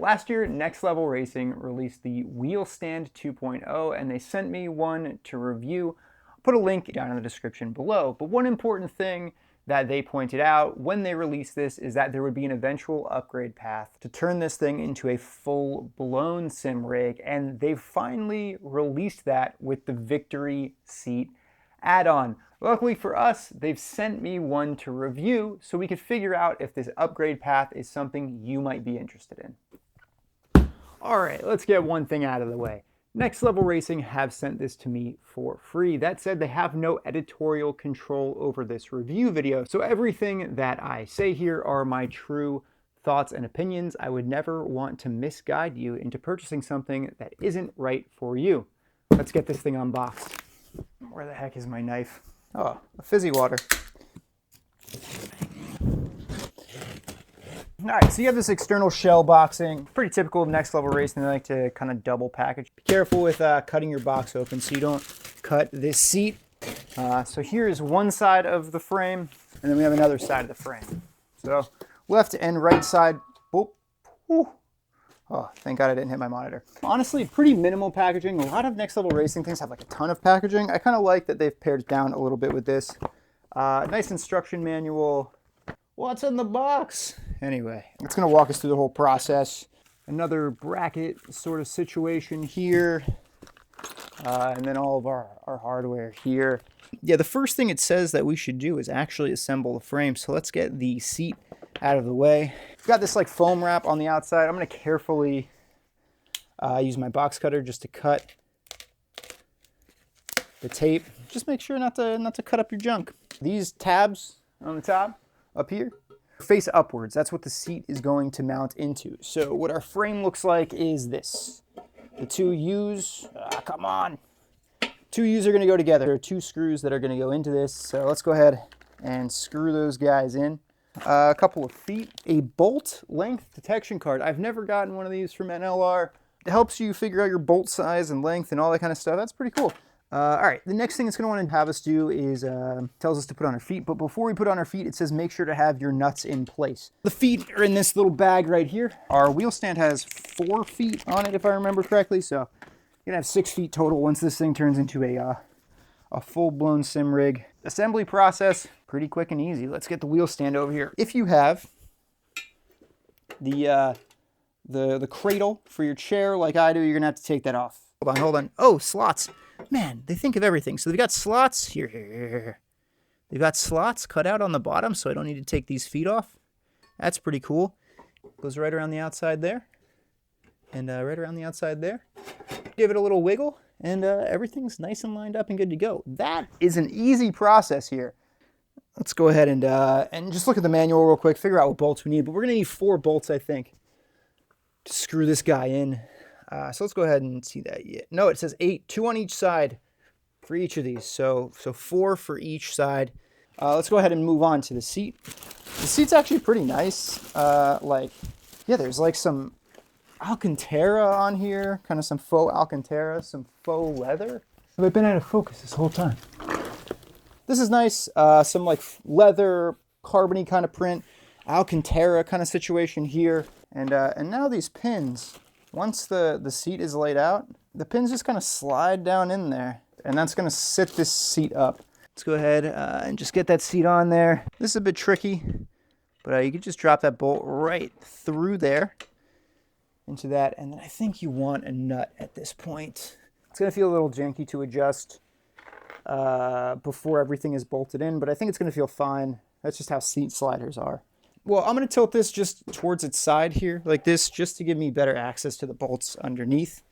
last year, Next Level Racing released the Wheel Stand 2.0, and they sent me one to review. I'll put a link down in the description below. But one important thing that they pointed out when they released this is that there would be an eventual upgrade path to turn this thing into a full-blown sim rig, and they've finally released that with the Victory Seat add-on. Luckily for us, they've sent me one to review so we could figure out if this upgrade path is something you might be interested in. All right, let's get one thing out of the way. Next Level Racing have sent this to me for free. That said, they have no editorial control over this review video, so everything that I say here are my true thoughts and opinions. I would never want to misguide you into purchasing something that isn't right for you. Let's get this thing unboxed. Where the heck is my knife? Oh, a fizzy water. All right, so you have this external shell boxing. Pretty typical of Next Level Racing. They like to kind of double package. Be careful with cutting your box open so you don't cut this seat. So here is one side of the frame, and then we have another side of the frame. So left and right side. Oh, thank God I didn't hit my monitor. Honestly, pretty minimal packaging. A lot of Next Level Racing things have like a ton of packaging. I kind of like that they've pared it down a little bit with this. Nice instruction manual. What's in the box? Anyway, it's going to walk us through the whole process. Another bracket sort of situation here. And then all of our hardware here. Yeah, the first thing it says that we should do is actually assemble the frame. So let's get the seat out of the way. I've got this like foam wrap on the outside. I'm going to carefully use my box cutter just to cut the tape. Just make sure not to cut up your junk. These tabs on the top, up here, face upwards. That's what the seat is going to mount into. So what our frame looks like is this. The two U's, come on. Two U's are going to go together. There are two screws that are going to go into this. So let's go ahead and screw those guys in. A couple of feet. A bolt length detection card. I've never gotten one of these from NLR. It helps you figure out your bolt size and length and all that kind of stuff. That's pretty cool. All right, the next thing it's going to want to have us do is tells us to put on our feet. But before we put on our feet, it says make sure to have your nuts in place. The feet are in this little bag right here. Our wheel stand has 4 feet on it, if I remember correctly. So you're going to have 6 feet total once this thing turns into a full-blown sim rig. Assembly process, pretty quick and easy. Let's get the wheel stand over here. If you have the cradle for your chair like I do, you're going to have to take that off. Hold on. Oh, slots. Man, they think of everything. So they've got slots here. They've got slots cut out on the bottom, so I don't need to take these feet off. That's pretty cool. Goes right around the outside there. And right around the outside there. Give it a little wiggle, and everything's nice and lined up and good to go. That is an easy process here. Let's go ahead and just look at the manual real quick, figure out what bolts we need. But we're going to need 4 bolts, I think, to screw this guy in. So let's go ahead and see that. Yeah. No, it says 8, 2 on each side for each of these. So 4 for each side. Let's go ahead and move on to the seat. The seat's actually pretty nice. Yeah, there's like some Alcantara on here, kind of some faux Alcantara, some faux leather. Have I been out of focus this whole time? This is nice. Some like leather, carbony kind of print, Alcantara kind of situation here. And now these pins. Once the seat is laid out, the pins just kind of slide down in there, and that's going to sit this seat up. Let's go ahead and just get that seat on there. This is a bit tricky, but you can just drop that bolt right through there into that, and then I think you want a nut at this point. It's going to feel a little janky to adjust before everything is bolted in, but I think it's going to feel fine. That's just how seat sliders are. Well, I'm going to tilt this just towards its side here, like this, just to give me better access to the bolts underneath.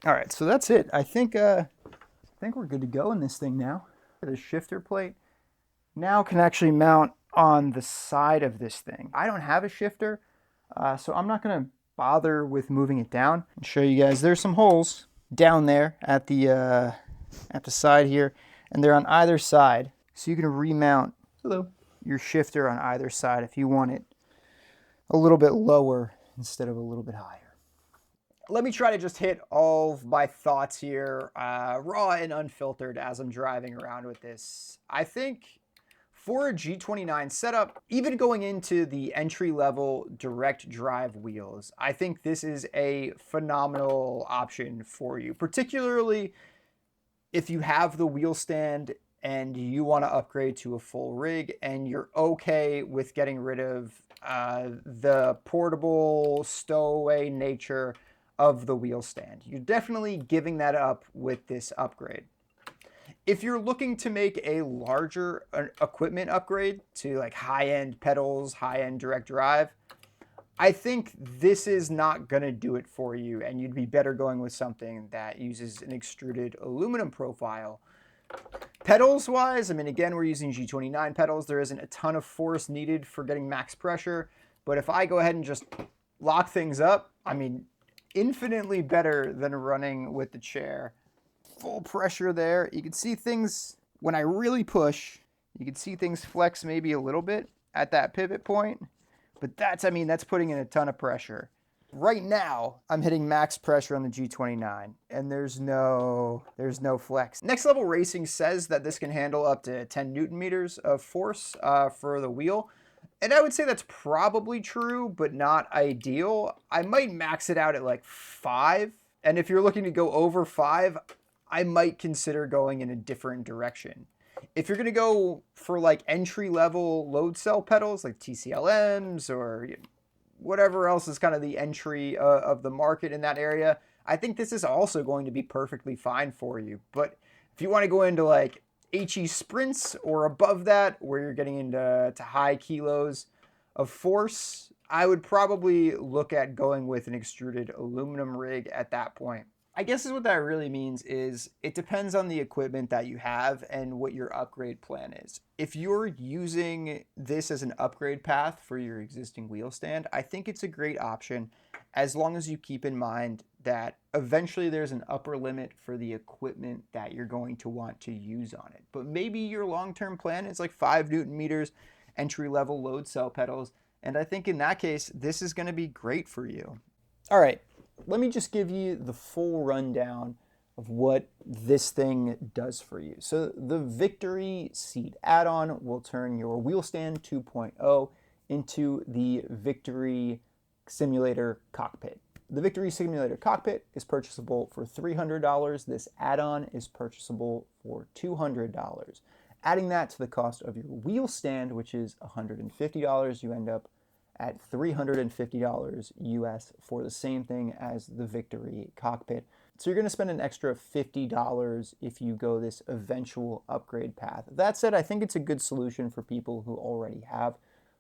All right, so that's it. I think we're good to go in this thing now. The shifter plate now can actually mount on the side of this thing. I don't have a shifter, so I'm not going to bother with moving it down. I'll show you guys. There's some holes down there at the side here, and they're on either side. So you can remount your shifter on either side if you want it a little bit lower instead of a little bit higher. Let me try to just hit all of my thoughts here, raw and unfiltered as I'm driving around with this. I think For a G29 setup, even going into the entry-level direct drive wheels, I think this is a phenomenal option for you, particularly if you have the wheel stand and you want to upgrade to a full rig and you're okay with getting rid of the portable stowaway nature of the wheel stand. You're definitely giving that up with this upgrade. If you're looking to make a larger equipment upgrade to like high-end pedals, high-end direct drive, I think this is not going to do it for you, and you'd be better going with something that uses an extruded aluminum profile. Pedals wise, I mean, again, we're using G29 pedals. There isn't a ton of force needed for getting max pressure, but if I go ahead and just lock things up, I mean, infinitely better than running with the chair. Full pressure there. You can see things, when I really push, you can see things flex maybe a little bit at that pivot point. But that's putting in a ton of pressure. Right now, I'm hitting max pressure on the G29, and there's no flex. Next Level Racing says that this can handle up to 10 Newton meters of force for the wheel. And I would say that's probably true, but not ideal. I might max it out at like 5. And if you're looking to go over 5, I might consider going in a different direction. If you're going to go for like entry-level load cell pedals like TCLMs or whatever else is kind of the entry of the market in that area, I think this is also going to be perfectly fine for you. But if you want to go into like HE sprints or above that, where you're getting into high kilos of force, I would probably look at going with an extruded aluminum rig at that point. I guess what that really means is it depends on the equipment that you have and what your upgrade plan is. If you're using this as an upgrade path for your existing wheel stand, I think it's a great option as long as you keep in mind that eventually there's an upper limit for the equipment that you're going to want to use on it. But maybe your long-term plan is like 5 Newton meters, entry-level load cell pedals, and I think in that case, this is going to be great for you. All right. Let me just give you the full rundown of what this thing does for you. So the Victory seat add-on will turn your wheel stand 2.0 into the Victory Simulator Cockpit. The Victory Simulator Cockpit is purchasable for $300. This add-on is purchasable for $200. Adding that to the cost of your wheel stand, which is $150, you end up at $350 US for the same thing as the Victory Cockpit. So you're going to spend an extra $50 if you go this eventual upgrade path. That said, I think it's a good solution for people who already have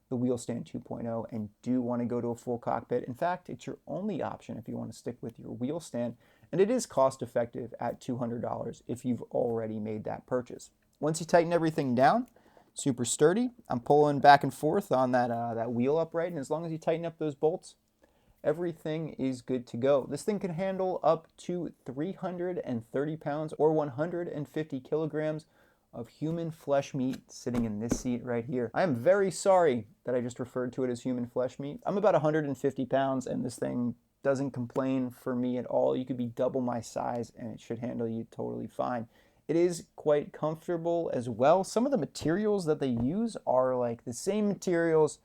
the wheel stand 2.0 and do want to go to a full cockpit. In fact, it's your only option if you want to stick with your wheel stand, and it is cost effective at $200 if you've already made that purchase. Once you tighten everything down, super sturdy. I'm pulling back and forth on that wheel upright, and as long as you tighten up those bolts, everything is good to go. This thing can handle up to 330 pounds or 150 kilograms of human flesh meat sitting in this seat right here. I am very sorry that I just referred to it as human flesh meat. I'm about 150 pounds, and this thing doesn't complain for me at all. You could be double my size, and it should handle you totally fine. It is quite comfortable as well. Some of the materials that they use are like the same materials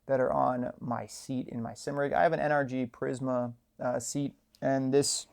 that are on my seat in my sim rig. I have an NRG Prisma seat, and this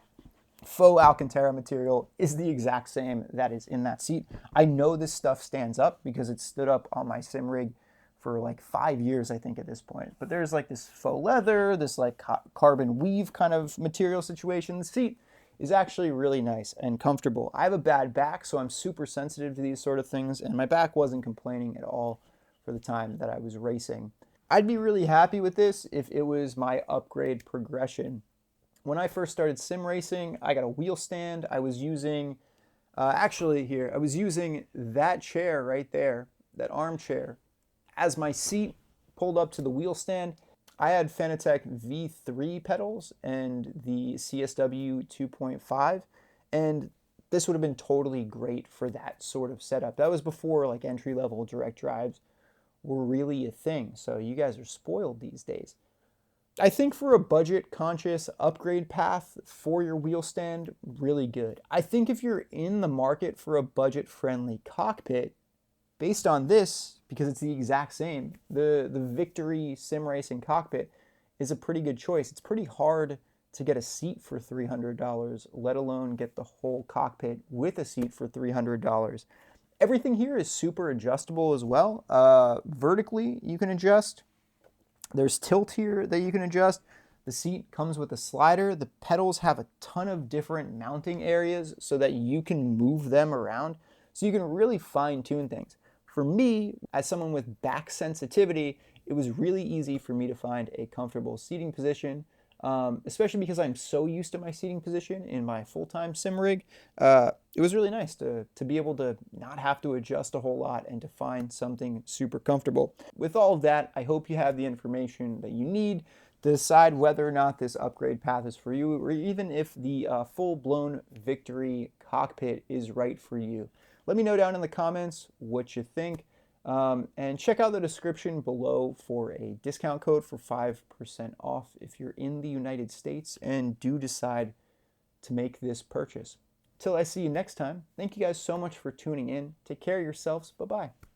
faux Alcantara material is the exact same that is in that seat. I know this stuff stands up because it stood up on my sim rig for like 5 years, I think, at this point. But there's like this faux leather, this like carbon weave kind of material situation. The seat is actually really nice and comfortable. I have a bad back, so I'm super sensitive to these sort of things, and my back wasn't complaining at all for the time that I was racing. I'd be really happy with this if it was my upgrade progression. When I first started sim racing, I got a wheel stand. I was using, I was using that chair right there, that armchair, as my seat pulled up to the wheel stand. I had Fanatec V3 pedals and the CSW 2.5, and this would have been totally great for that sort of setup. That was before like entry-level direct drives were really a thing, so you guys are spoiled these days. I think for a budget-conscious upgrade path for your wheel stand, really good. I think if you're in the market for a budget-friendly cockpit, based on this, because it's the exact same, the Victory Sim Racing cockpit is a pretty good choice. It's pretty hard to get a seat for $300, let alone get the whole cockpit with a seat for $300. Everything here is super adjustable as well. Vertically, you can adjust. There's tilt here that you can adjust. The seat comes with a slider. The pedals have a ton of different mounting areas so that you can move them around. So you can really fine tune things. For me, as someone with back sensitivity, it was really easy for me to find a comfortable seating position, especially because I'm so used to my seating position in my full-time sim rig. It was really nice to be able to not have to adjust a whole lot and to find something super comfortable. With all of that, I hope you have the information that you need to decide whether or not this upgrade path is for you, or even if the full-blown Victory cockpit is right for you. Let me know down in the comments what you think. And check out the description below for a discount code for 5% off if you're in the United States and do decide to make this purchase. Till I see you next time, thank you guys so much for tuning in. Take care of yourselves. Bye-bye.